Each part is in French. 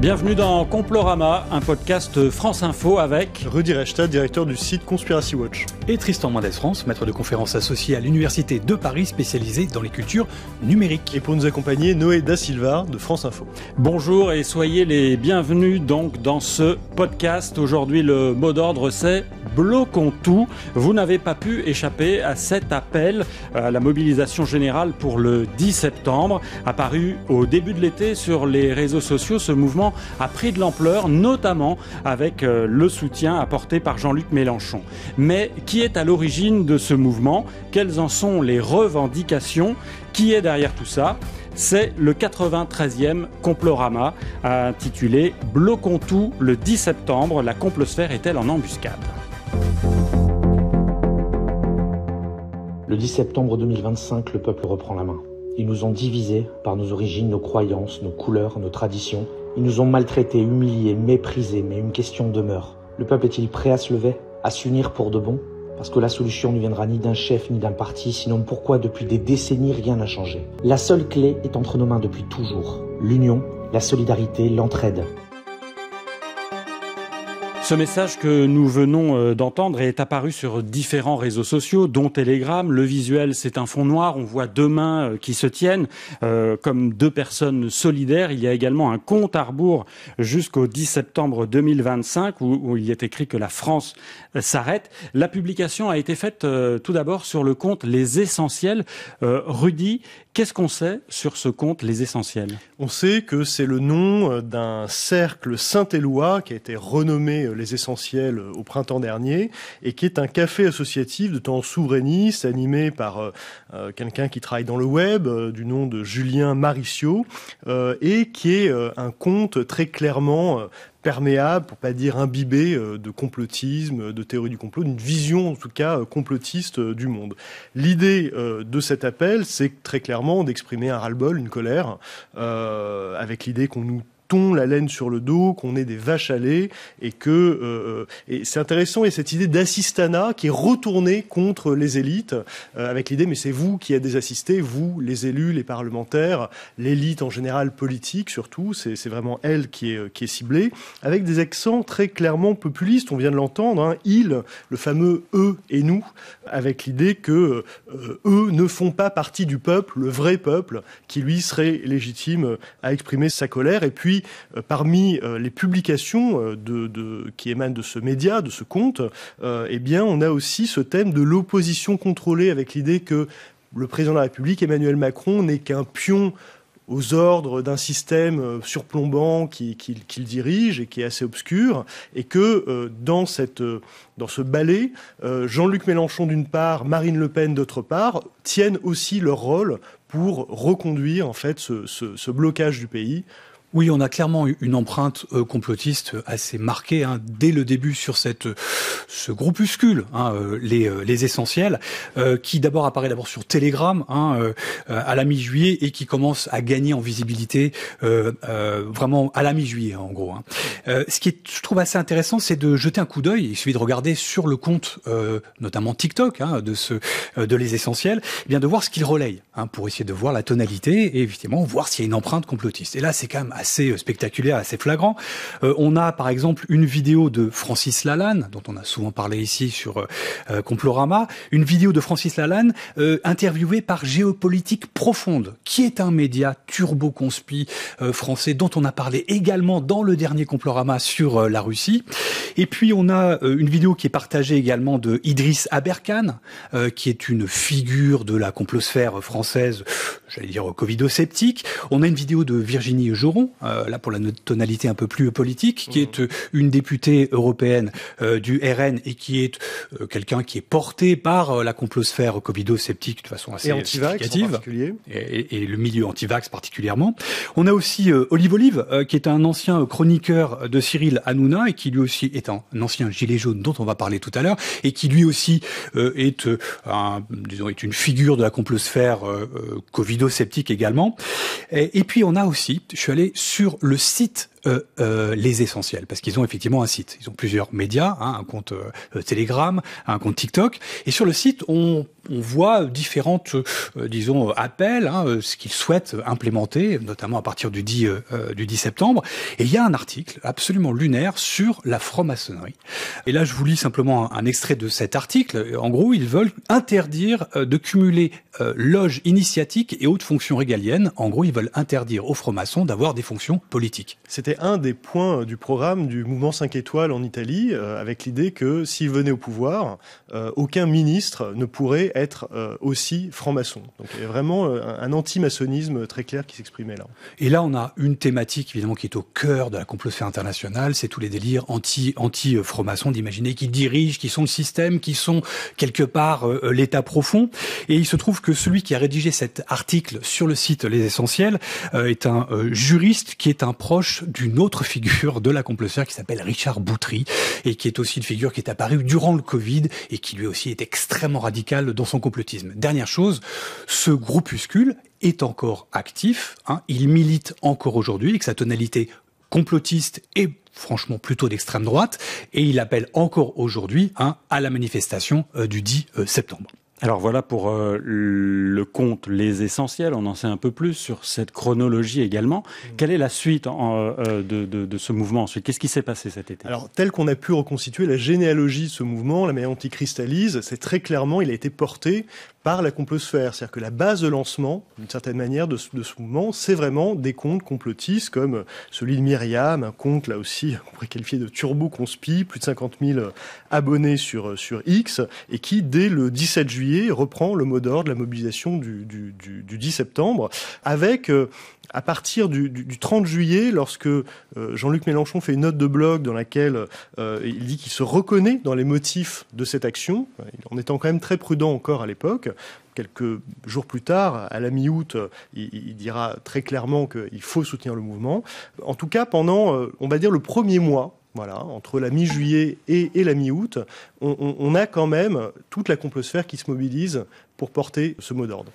Bienvenue dans Complorama, un podcast France Info avec Rudy Reichstadt, directeur du site Conspiracy Watch. Et Tristan Mendès-France, maître de conférences associé à l'Université de Paris, spécialisé dans les cultures numériques. Et pour nous accompagner, Noé Da Silva de France Info. Bonjour et soyez les bienvenus donc dans ce podcast. Aujourd'hui, le mot d'ordre c'est « Bloquons tout ». Vous n'avez pas pu échapper à cet appel à la mobilisation générale pour le 10 septembre. Apparu au début de l'été sur les réseaux sociaux, ce mouvement a pris de l'ampleur, notamment avec le soutien apporté par Jean-Luc Mélenchon. Mais qui est à l'origine de ce mouvement? Quelles en sont les revendications? Qui est derrière tout ça? C'est le 93e Complorama, intitulé « Bloquons tout le 10 septembre, la complosphère est-elle en embuscade ?» Le 10 septembre 2025, le peuple reprend la main. Ils nous ont divisés par nos origines, nos croyances, nos couleurs, nos traditions. Ils nous ont maltraités, humiliés, méprisés, mais une question demeure. Le peuple est-il prêt à se lever, à s'unir pour de bon? Parce que la solution ne viendra ni d'un chef ni d'un parti, sinon pourquoi depuis des décennies rien n'a changé? La seule clé est entre nos mains depuis toujours. L'union, la solidarité, l'entraide. Ce message que nous venons d'entendre est apparu sur différents réseaux sociaux, dont Telegram. Le visuel, c'est un fond noir. On voit deux mains qui se tiennent comme deux personnes solidaires. Il y a également un compte à rebours jusqu'au 10 septembre 2025 où il est écrit que la France s'arrête. La publication a été faite tout d'abord sur le compte Les Essentiels. Rudy, qu'est-ce qu'on sait sur ce compte Les Essentiels? On sait que c'est le nom d'un cercle saint-élois qui a été renommé Les Essentiels au printemps dernier et qui est un café associatif de tendance souverainiste animé par quelqu'un qui travaille dans le web du nom de Julien Maricio et qui est un compte très clairement perméable, pour pas dire imbibé, de complotisme, de théorie du complot, d'une vision en tout cas complotiste du monde. L'idée de cet appel, c'est très clairement d'exprimer un ras-le-bol, une colère, avec l'idée qu'on nous tond la laine sur le dos, qu'on est des vaches à lait, et que et c'est intéressant, il y a cette idée d'assistanat qui est retournée contre les élites, avec l'idée mais c'est vous qui êtes des assistés, vous, les élus, les parlementaires, l'élite en général politique surtout, c'est vraiment elle qui est ciblée, avec des accents très clairement populistes, on vient de l'entendre, hein, il, le fameux eux et nous, avec l'idée que eux ne font pas partie du peuple, le vrai peuple, qui lui serait légitime à exprimer sa colère, et puis parmi les publications qui émanent de ce média, de ce compte, eh bien, on a aussi ce thème de l'opposition contrôlée, avec l'idée que le président de la République, Emmanuel Macron, n'est qu'un pion aux ordres d'un système surplombant qu'il dirige et qui est assez obscur, et que dans ce ballet, Jean-Luc Mélenchon d'une part, Marine Le Pen d'autre part, tiennent aussi leur rôle pour reconduire en fait ce blocage du pays. Oui, on a clairement une empreinte complotiste assez marquée dès le début sur ce groupuscule, les Essentiels, qui d'abord apparaît sur Telegram à la mi-juillet et qui commence à gagner en visibilité vraiment à la mi-juillet en gros. Ce qui est, je trouve, assez intéressant, c'est de jeter un coup d'œil. Il suffit de regarder sur le compte, notamment TikTok, de les Essentiels, et bien de voir ce qu'ils relayent, pour essayer de voir la tonalité et évidemment voir s'il y a une empreinte complotiste. Et là, c'est quand même assez spectaculaire, assez flagrant. On a par exemple une vidéo de Francis Lalanne, dont on a souvent parlé ici sur Complorama, une vidéo de Francis Lalanne interviewée par Géopolitique Profonde, qui est un média turbo-conspi français dont on a parlé également dans le dernier Complorama sur la Russie. Et puis on a une vidéo qui est partagée également de Idriss Aberkan, qui est une figure de la complosphère française, j'allais dire covido-sceptique. On a une vidéo de Virginie Joron, là pour la tonalité un peu plus politique, qui est une députée européenne du RN et qui est quelqu'un qui est porté par la complosphère covido-sceptique de façon assez significative, et le milieu anti-vax particulièrement. On a aussi Olive, qui est un ancien chroniqueur de Cyril Hanouna et qui lui aussi est un ancien gilet jaune dont on va parler tout à l'heure et qui lui aussi est une figure de la complosphère covido-sceptique également. Et puis on a aussi, je suis allé sur le site les essentiels, parce qu'ils ont effectivement un site. Ils ont plusieurs médias, un compte Telegram, un compte TikTok, et sur le site, on voit différentes, disons, appels, ce qu'ils souhaitent implémenter, notamment à partir du 10 septembre. Et il y a un article absolument lunaire sur la franc-maçonnerie. Et là, je vous lis simplement un extrait de cet article. En gros, ils veulent interdire de cumuler loge initiatique et hautes fonctions régaliennes. En gros, ils veulent interdire aux francs-maçons d'avoir des fonctions politiques. C'était un des points du programme du mouvement 5 étoiles en Italie, avec l'idée que s'ils venaient au pouvoir, aucun ministre ne pourrait être aussi franc-maçon. Donc il y a vraiment un anti-maçonnisme très clair qui s'exprimait là. Et là, on a une thématique évidemment qui est au cœur de la complosphère internationale, c'est tous les délires anti-francs-maçons, d'imaginer qu'ils dirigent, qu'ils sont le système, qu'ils sont quelque part l'état profond. Et il se trouve que celui qui a rédigé cet article sur le site Les Essentiels est un juriste qui est un proche d'une autre figure de la complosphère qui s'appelle Richard Boutry et qui est aussi une figure qui est apparue durant le Covid et qui lui aussi est extrêmement radical dans son complotisme. Dernière chose, ce groupuscule est encore actif, il milite encore aujourd'hui avec sa tonalité complotiste et franchement plutôt d'extrême droite, et il appelle encore aujourd'hui à la manifestation du 10 septembre. Alors voilà pour le compte Les Essentiels, on en sait un peu plus sur cette chronologie également. Quelle est la suite de ce mouvement ensuite? Qu'est-ce qui s'est passé cet été? Alors, tel qu'on a pu reconstituer la généalogie de ce mouvement, la manière dont il cristallise, c'est très clairement, il a été porté par la complosphère. C'est-à-dire que la base de lancement, d'une certaine manière, de ce mouvement, c'est vraiment des comptes complotistes comme celui de Myriam, un compte, là aussi, qu'on pourrait qualifier de turbo-conspi, plus de 50 000 abonnés sur X, et qui, dès le 17 juillet, reprend le mot d'ordre de la mobilisation du 10 septembre, avec... à partir du 30 juillet, lorsque Jean-Luc Mélenchon fait une note de blog dans laquelle il dit qu'il se reconnaît dans les motifs de cette action, en étant quand même très prudent encore à l'époque, quelques jours plus tard, à la mi-août, il dira très clairement qu'il faut soutenir le mouvement. En tout cas, pendant, on va dire, le premier mois, voilà, entre la mi-juillet et la mi-août, on a quand même toute la complosphère qui se mobilise pour porter ce mot d'ordre.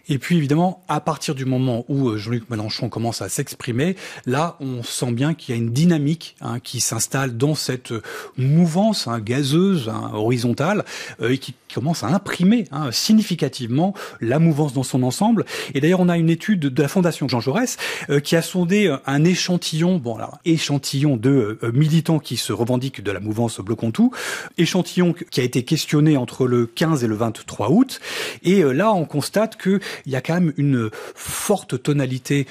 Et puis évidemment, à partir du moment où Jean-Luc Mélenchon commence à s'exprimer, là, on sent bien qu'il y a une dynamique qui s'installe dans cette mouvance gazeuse, horizontale, et qui commence à imprimer significativement la mouvance dans son ensemble. Et d'ailleurs, on a une étude de la Fondation Jean Jaurès qui a sondé un échantillon, échantillon de militants qui se revendiquent de la mouvance Bloc-on-Tout, échantillon qui a été questionné entre le 15 et le 23 août. Et là, on constate qu'il y a quand même une forte tonalité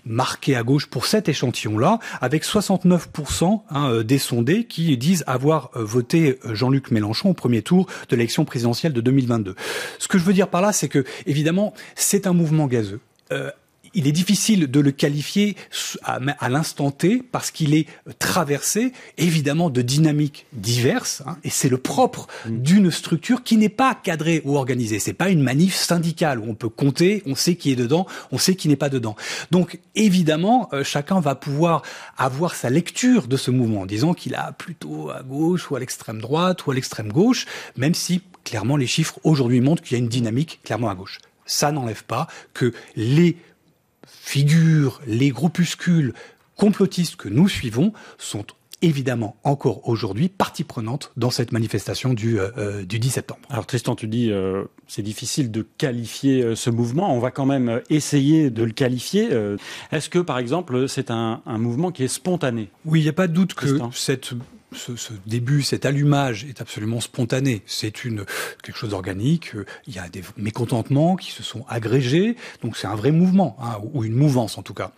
marquée à gauche pour cet échantillon-là, avec 69% des sondés qui disent avoir voté Jean-Luc Mélenchon au premier tour de l'élection présidentielle de 2022. Ce que je veux dire par là, c'est que, évidemment, c'est un mouvement gazeux. Il est difficile de le qualifier à l'instant T parce qu'il est traversé évidemment de dynamiques diverses, et c'est le propre d'une structure qui n'est pas cadrée ou organisée. C'est pas une manif syndicale où on peut compter, on sait qui est dedans, on sait qui n'est pas dedans. Donc évidemment, chacun va pouvoir avoir sa lecture de ce mouvement en disant qu'il a plutôt à gauche ou à l'extrême droite ou à l'extrême gauche, même si clairement les chiffres aujourd'hui montrent qu'il y a une dynamique clairement à gauche. Ça n'enlève pas que les figures, les groupuscules complotistes que nous suivons sont évidemment encore aujourd'hui partie prenante dans cette manifestation du 10 septembre. Alors Tristan, tu dis c'est difficile de qualifier ce mouvement. On va quand même essayer de le qualifier. Est-ce que, par exemple, c'est un mouvement qui est spontané? Oui, il n'y a pas de doute Tristan. Que ce début, cet allumage est absolument spontané. C'est quelque chose d'organique. Il y a des mécontentements qui se sont agrégés. Donc c'est un vrai mouvement, ou une mouvance en tout cas.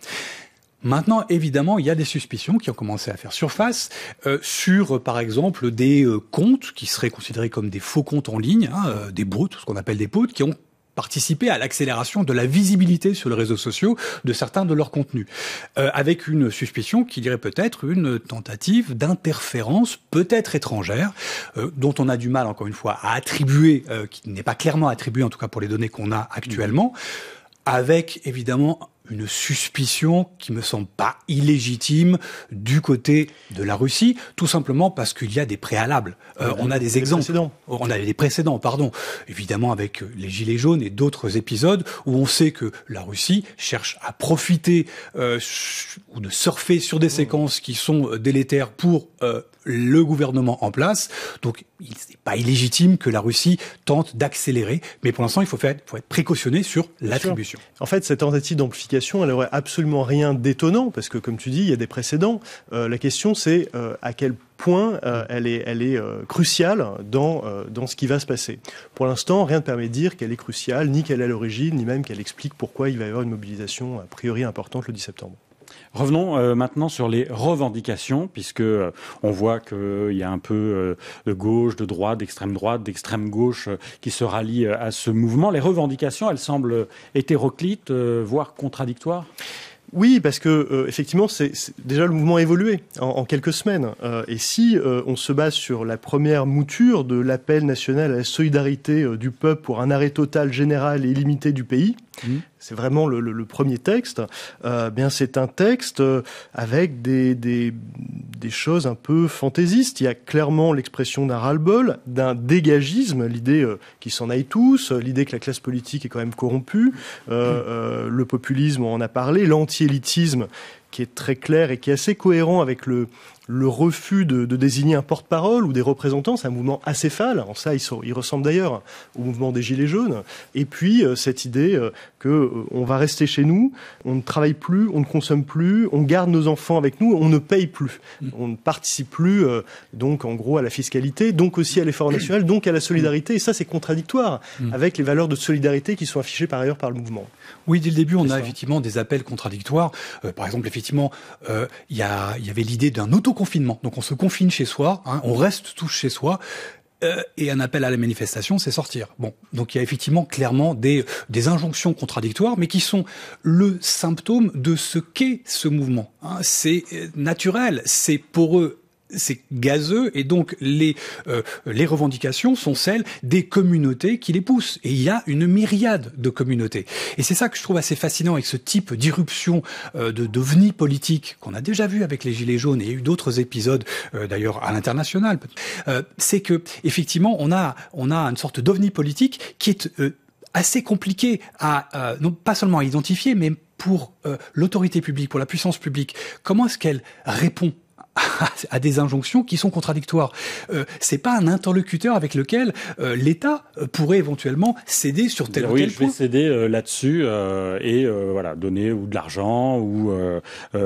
Maintenant, évidemment, il y a des suspicions qui ont commencé à faire surface sur, par exemple, des comptes qui seraient considérés comme des faux comptes en ligne, des bots, ce qu'on appelle des bots, qui ont participer à l'accélération de la visibilité sur les réseaux sociaux de certains de leurs contenus, avec une suspicion qui dirait peut-être une tentative d'interférence peut-être étrangère, dont on a du mal, encore une fois, à attribuer, qui n'est pas clairement attribuée, en tout cas pour les données qu'on a actuellement, avec évidemment une suspicion qui me semble pas illégitime du côté de la Russie, tout simplement parce qu'il y a des préalables. On a des exemples. On a des précédents, pardon. Évidemment avec les Gilets jaunes et d'autres épisodes où on sait que la Russie cherche à profiter ou de surfer sur des séquences qui sont délétères pour le gouvernement en place. Donc, il n'est pas illégitime que la Russie tente d'accélérer, mais pour l'instant, il faut être précautionné sur l'attribution. En fait, cette tentative d'amplification, elle n'aurait absolument rien d'étonnant, parce que, comme tu dis, il y a des précédents. La question, c'est à quel point elle est cruciale dans ce qui va se passer. Pour l'instant, rien ne permet de dire qu'elle est cruciale, ni qu'elle est à l'origine, ni même qu'elle explique pourquoi il va y avoir une mobilisation a priori importante le 10 septembre. Revenons maintenant sur les revendications, puisque on voit qu'il y a un peu de gauche, de droite, d'extrême gauche qui se rallient à ce mouvement. Les revendications, elles semblent hétéroclites, voire contradictoires. Oui, parce que effectivement, c'est déjà le mouvement a évolué en quelques semaines. Et si on se base sur la première mouture de l'appel national à la solidarité du peuple pour un arrêt total, général et illimité du pays, c'est vraiment le premier texte. Bien, c'est un texte avec des choses un peu fantaisistes. Il y a clairement l'expression d'un ras-le-bol, d'un dégagisme, l'idée qu'ils s'en aillent tous, l'idée que la classe politique est quand même corrompue, le populisme, on en a parlé, l'anti-élitisme qui est très clair et qui est assez cohérent avec le refus de désigner un porte-parole ou des représentants. C'est un mouvement acéphale. En ça, il ressemble d'ailleurs au mouvement des Gilets jaunes. Et puis, cette idée que on va rester chez nous, on ne travaille plus, on ne consomme plus, on garde nos enfants avec nous, on ne paye plus. On ne participe plus, donc, en gros, à la fiscalité, donc aussi à l'effort national, donc à la solidarité. Et ça, c'est contradictoire avec les valeurs de solidarité qui sont affichées par ailleurs par le mouvement. Oui, dès le début, on a effectivement des appels contradictoires. Par exemple, effectivement, il y avait l'idée d'un autoconfinement. Donc on se confine chez soi, on reste tous chez soi. Et un appel à la manifestation, c'est sortir. Bon, donc il y a effectivement clairement des injonctions contradictoires, mais qui sont le symptôme de ce qu'est ce mouvement. C'est naturel, c'est poreux, c'est gazeux, et donc les revendications sont celles des communautés qui les poussent. Et il y a une myriade de communautés. Et c'est ça que je trouve assez fascinant avec ce type d'irruption d'ovni politique qu'on a déjà vu avec les Gilets jaunes, et il y a eu d'autres épisodes d'ailleurs à l'international. C'est que effectivement on a une sorte d'ovni politique qui est assez compliqué à non pas seulement à identifier, mais pour l'autorité publique, pour la puissance publique. Comment est-ce qu'elle répond à des injonctions qui sont contradictoires? C'est pas un interlocuteur avec lequel l'État pourrait éventuellement céder sur tel ou tel point. Oui, je vais céder là-dessus et voilà, donner ou de l'argent ou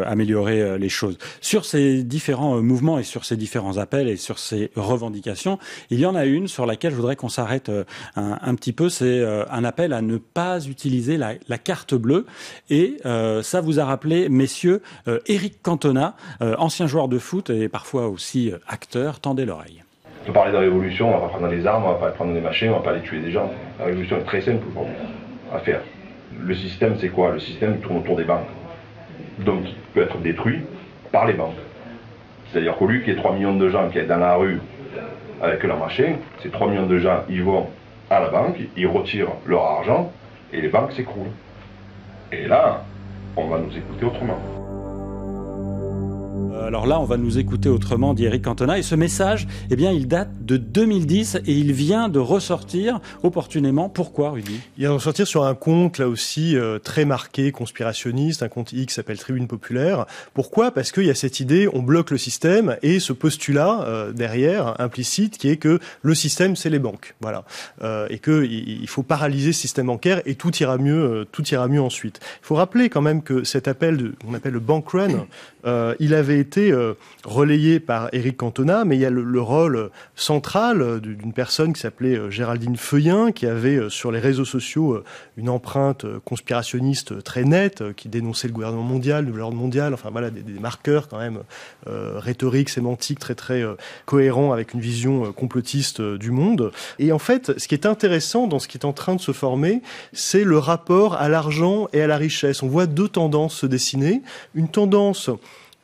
améliorer les choses. Sur ces différents mouvements et sur ces différents appels et sur ces revendications, il y en a une sur laquelle je voudrais qu'on s'arrête un petit peu. C'est un appel à ne pas utiliser la carte bleue. Et ça vous a rappelé, messieurs, Éric Cantona, ancien joueur de foot et parfois aussi acteur. Tendez l'oreille. On peut parler de la révolution, on va pas prendre des armes, on va pas prendre des machins, on va pas aller tuer des gens. La révolution est très simple à faire. Le système, c'est quoi? Le système tourne autour des banques. Donc, il peut être détruit par les banques. C'est-à-dire qu'au lieu qu'il y ait 3 millions de gens qui sont dans la rue avec leur machin, ces 3 millions de gens, ils vont à la banque, ils retirent leur argent et les banques s'écroulent. Et là, on va nous écouter autrement. Alors là, on va nous écouter autrement, dit Éric Cantona. Et ce message, eh bien, il date de 2010 et il vient de ressortir opportunément. Pourquoi, Rudy? Il vient de ressortir sur un compte, là aussi, très marqué, conspirationniste, un compte X qui s'appelle Tribune Populaire. Pourquoi? Parce qu'il y a cette idée, on bloque le système, et ce postulat derrière, implicite, qui est que le système, c'est les banques. Voilà. Et qu'il faut paralyser ce système bancaire et tout ira mieux ensuite. Il faut rappeler quand même que cet appel, on appelle le bank run, il avait été relayé par Éric Cantona, mais il y a le rôle central d'une personne qui s'appelait Géraldine Feuillin, qui avait sur les réseaux sociaux une empreinte conspirationniste très nette, qui dénonçait le gouvernement mondial, le l'ordre mondial, enfin voilà, des marqueurs quand même rhétoriques, sémantiques, très très cohérents avec une vision complotiste du monde. Et en fait, ce qui est intéressant dans ce qui est en train de se former, c'est le rapport à l'argent et à la richesse. On voit deux tendances se dessiner. Une tendance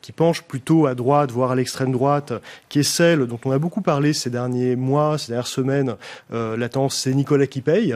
qui penche plutôt à droite, voire à l'extrême droite, qui est celle dont on a beaucoup parlé ces derniers mois, ces dernières semaines. La tendance, c'est Nicolas qui paye,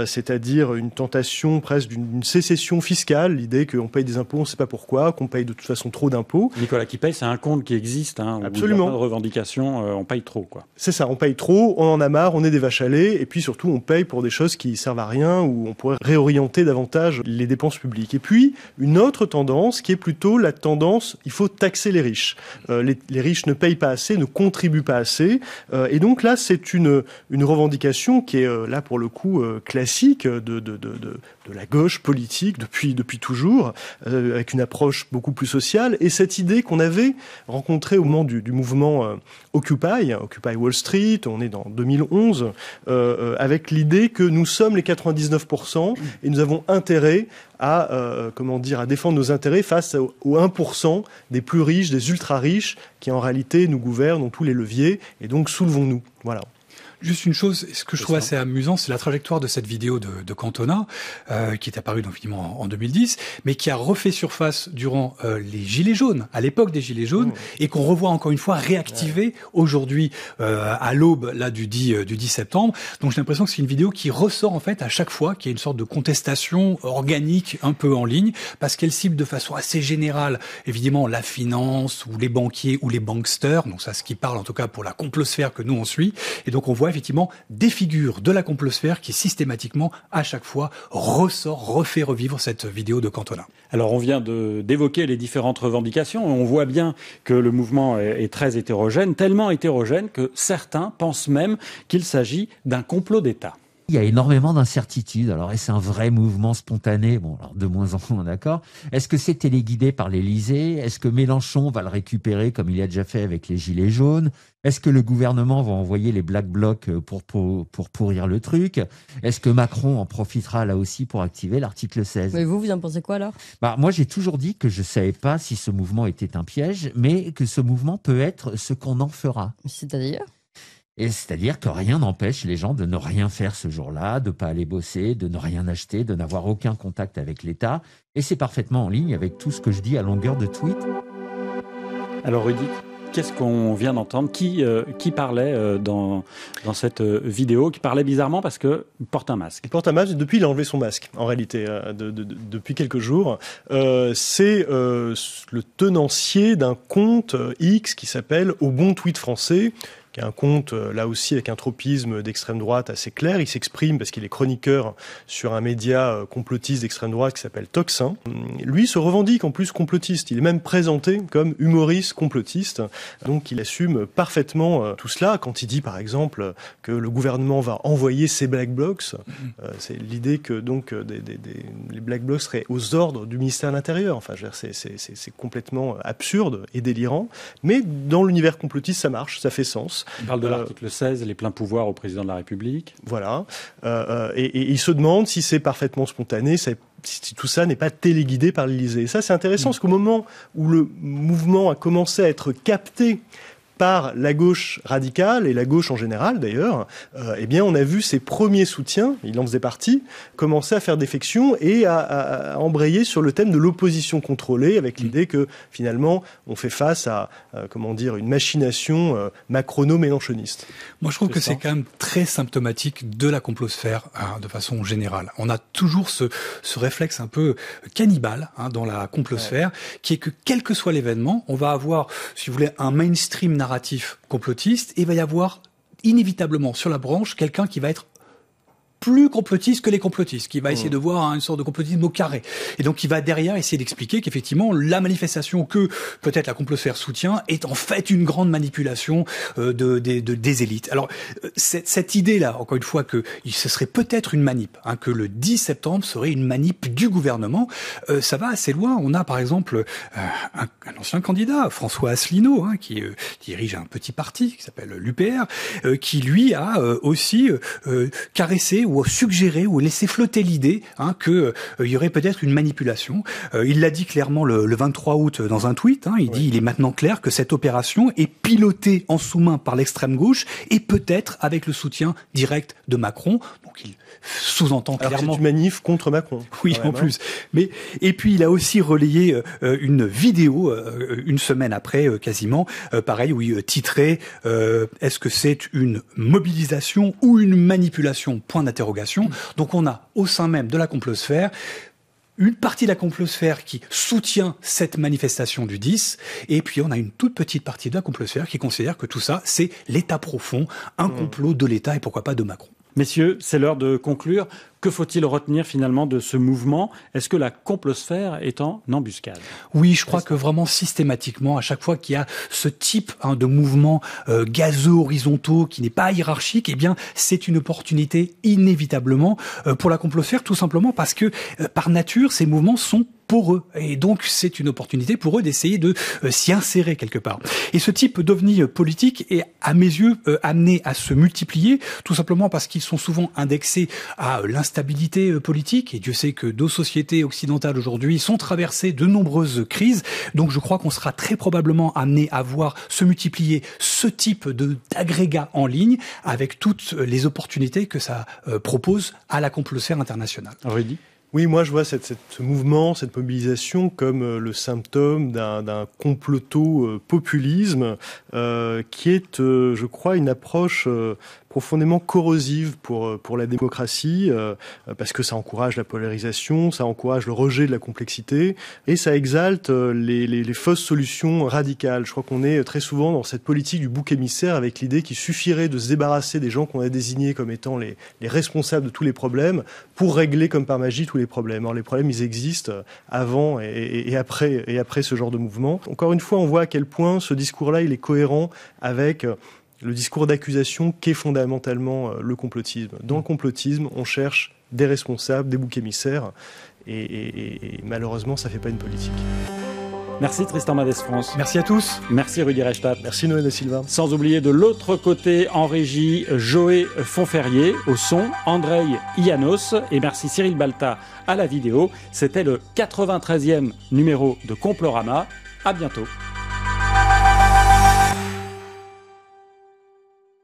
c'est-à-dire une tentation presque d'une sécession fiscale, l'idée qu'on paye des impôts, on ne sait pas pourquoi, qu'on paye de toute façon trop d'impôts. Nicolas qui paye, c'est un compte qui existe, hein, où absolument. il y a plein de revendications, on paye trop, quoi. C'est ça, on paye trop, on en a marre, on est des vaches à lait, et puis surtout on paye pour des choses qui servent à rien, où on pourrait réorienter davantage les dépenses publiques. Et puis, une autre tendance qui est plutôt la tendance, il faut taxer les riches. Les riches ne payent pas assez, ne contribuent pas assez, et donc là, c'est une revendication qui est là pour le coup classique de la gauche politique depuis toujours, avec une approche beaucoup plus sociale, et cette idée qu'on avait rencontrée au moment du mouvement Occupy Wall Street, on est dans 2011, avec l'idée que nous sommes les 99% et nous avons intérêt à défendre nos intérêts face aux 1% des plus riches, des ultra-riches, qui en réalité nous gouvernent, ont tous les leviers, et donc soulevons-nous. Voilà. Juste une chose, ce que je trouve assez amusant, c'est la trajectoire de cette vidéo de Cantona, qui est apparue donc évidemment en 2010, mais qui a refait surface durant les Gilets jaunes, à l'époque des Gilets jaunes, et qu'on revoit encore une fois réactivé aujourd'hui à l'aube là du 10 septembre. Donc j'ai l'impression que c'est une vidéo qui ressort en fait à chaque fois qu'il y a une sorte de contestation organique un peu en ligne, parce qu'elle cible de façon assez générale évidemment la finance ou les banquiers ou les banksters, donc ça ce qui parle en tout cas pour la complosphère que nous on suit, et donc on voit effectivement des figures de la complosphère qui systématiquement, à chaque fois, refait revivre cette vidéo de Cantona. Alors on vient d'évoquer les différentes revendications. On voit bien que le mouvement est très hétérogène, tellement hétérogène que certains pensent même qu'il s'agit d'un complot d'État. Il y a énormément d'incertitudes. Alors, est-ce un vrai mouvement spontané? Bon, alors de moins en moins, d'accord. Est-ce que c'est téléguidé par l'Élysée? Est-ce que Mélenchon va le récupérer comme il a déjà fait avec les Gilets jaunes? Est-ce que le gouvernement va envoyer les Black Blocs pour pourrir le truc? Est-ce que Macron en profitera là aussi pour activer l'article 16? Mais vous en pensez quoi alors? Moi, j'ai toujours dit que je ne savais pas si ce mouvement était un piège, mais que ce mouvement peut être ce qu'on en fera. C'est-à-dire? Et c'est-à-dire que rien n'empêche les gens de ne rien faire ce jour-là, de ne pas aller bosser, de ne rien acheter, de n'avoir aucun contact avec l'État. Et c'est parfaitement en ligne avec tout ce que je dis à longueur de tweet. Alors Rudy, qu'est-ce qu'on vient d'entendre? Qui parlait dans cette vidéo, qui parlait bizarrement parce qu'il porte un masque? Il porte un masque et depuis il a enlevé son masque, en réalité, depuis quelques jours. C'est le tenancier d'un compte X qui s'appelle Au Bon Tweet Français, qui est un compte, là aussi, avec un tropisme d'extrême droite assez clair. Il s'exprime parce qu'il est chroniqueur sur un média complotiste d'extrême droite qui s'appelle Toxin. Lui se revendique en plus complotiste. Il est même présenté comme humoriste complotiste. Donc il assume parfaitement tout cela quand il dit, par exemple, que le gouvernement va envoyer ses Black Blocs. C'est l'idée que donc les Black Blocs seraient aux ordres du ministère de l'Intérieur. Enfin, c'est complètement absurde et délirant. Mais dans l'univers complotiste, ça marche, ça fait sens. Il parle de l'article 16, les pleins pouvoirs au président de la République. Voilà. Et il se demande si c'est parfaitement spontané, si tout ça n'est pas téléguidé par l'Élysée. Et ça, c'est intéressant, parce qu'au moment où le mouvement a commencé à être capté par la gauche radicale, et la gauche en général d'ailleurs, eh bien on a vu ses premiers soutiens, il en faisait partie, commencer à faire défection et à embrayer sur le thème de l'opposition contrôlée, avec l'idée que finalement on fait face à une machination macrono-mélenchoniste. Moi je trouve que c'est quand même très symptomatique de la complosphère de façon générale. On a toujours ce réflexe un peu cannibale dans la complosphère, qui est que quel que soit l'événement, on va avoir, si vous voulez, un mainstream narratif complotiste, et il va y avoir inévitablement sur la branche quelqu'un qui va être plus complotiste que les complotistes, qui va essayer de voir une sorte de complotisme au carré. Et donc, qui va derrière essayer d'expliquer qu'effectivement, la manifestation que peut-être la complosphère soutient est en fait une grande manipulation des élites. Alors, cette idée-là, encore une fois, que ce serait peut-être une manip, que le 10 septembre serait une manip du gouvernement, ça va assez loin. On a, par exemple, un ancien candidat, François Asselineau, qui dirige un petit parti qui s'appelle l'UPR, qui, lui, a aussi caressé ou suggérer ou laisser flotter l'idée que il y aurait peut-être une manipulation. Il l'a dit clairement le 23 août dans un tweet. Il dit il est maintenant clair que cette opération est pilotée en sous-main par l'extrême gauche et peut-être avec le soutien direct de Macron. Donc il sous-entend clairement. C'est une manif contre Macron. Oui, en plus. Mais et puis il a aussi relayé une vidéo une semaine après, quasiment, pareil, où il titrait est-ce que c'est une mobilisation ou une manipulation ? Point d'interrogation. Donc on a au sein même de la complosphère une partie de la complosphère qui soutient cette manifestation du 10, et puis on a une toute petite partie de la complosphère qui considère que tout ça, c'est l'État profond, un complot de l'État et pourquoi pas de Macron. Messieurs, c'est l'heure de conclure. Que faut-il retenir finalement de ce mouvement ? Est-ce que la complosphère est en embuscade ? Oui, je crois que vraiment systématiquement, à chaque fois qu'il y a ce type de mouvement gazeux, horizontaux, qui n'est pas hiérarchique, eh bien, c'est une opportunité inévitablement pour la complosphère, tout simplement parce que par nature, ces mouvements sont poreux. Et donc, c'est une opportunité pour eux d'essayer de s'y insérer quelque part. Et ce type d'ovni politique est, à mes yeux, amené à se multiplier, tout simplement parce qu'ils sont souvent indexés à l'instabilité politique. Et Dieu sait que nos sociétés occidentales aujourd'hui sont traversées de nombreuses crises. Donc, je crois qu'on sera très probablement amené à voir se multiplier ce type d'agrégats en ligne avec toutes les opportunités que ça propose à la complosphère internationale. Rudy ? Oui, moi je vois ce mouvement, cette mobilisation comme le symptôme d'un comploto-populisme qui est, je crois, une approche profondément corrosive pour la démocratie, parce que ça encourage la polarisation, ça encourage le rejet de la complexité, et ça exalte les fausses solutions radicales. Je crois qu'on est très souvent dans cette politique du bouc émissaire avec l'idée qu'il suffirait de se débarrasser des gens qu'on a désignés comme étant les responsables de tous les problèmes pour régler comme par magie tous les problèmes. Alors les problèmes, ils existent avant et après ce genre de mouvement. Encore une fois, on voit à quel point ce discours-là, il est cohérent avec le discours d'accusation qu'est fondamentalement le complotisme. Dans le complotisme, on cherche des responsables, des boucs émissaires, et malheureusement, ça ne fait pas une politique. Merci Tristan Madès France. Merci à tous. Merci Rudy Reichstadt. Merci Noé da Silva. Sans oublier de l'autre côté en régie Joé Fonferrier, au son Andrei Ianos, et merci Cyril Balta à la vidéo. C'était le 93e numéro de Complorama. À bientôt.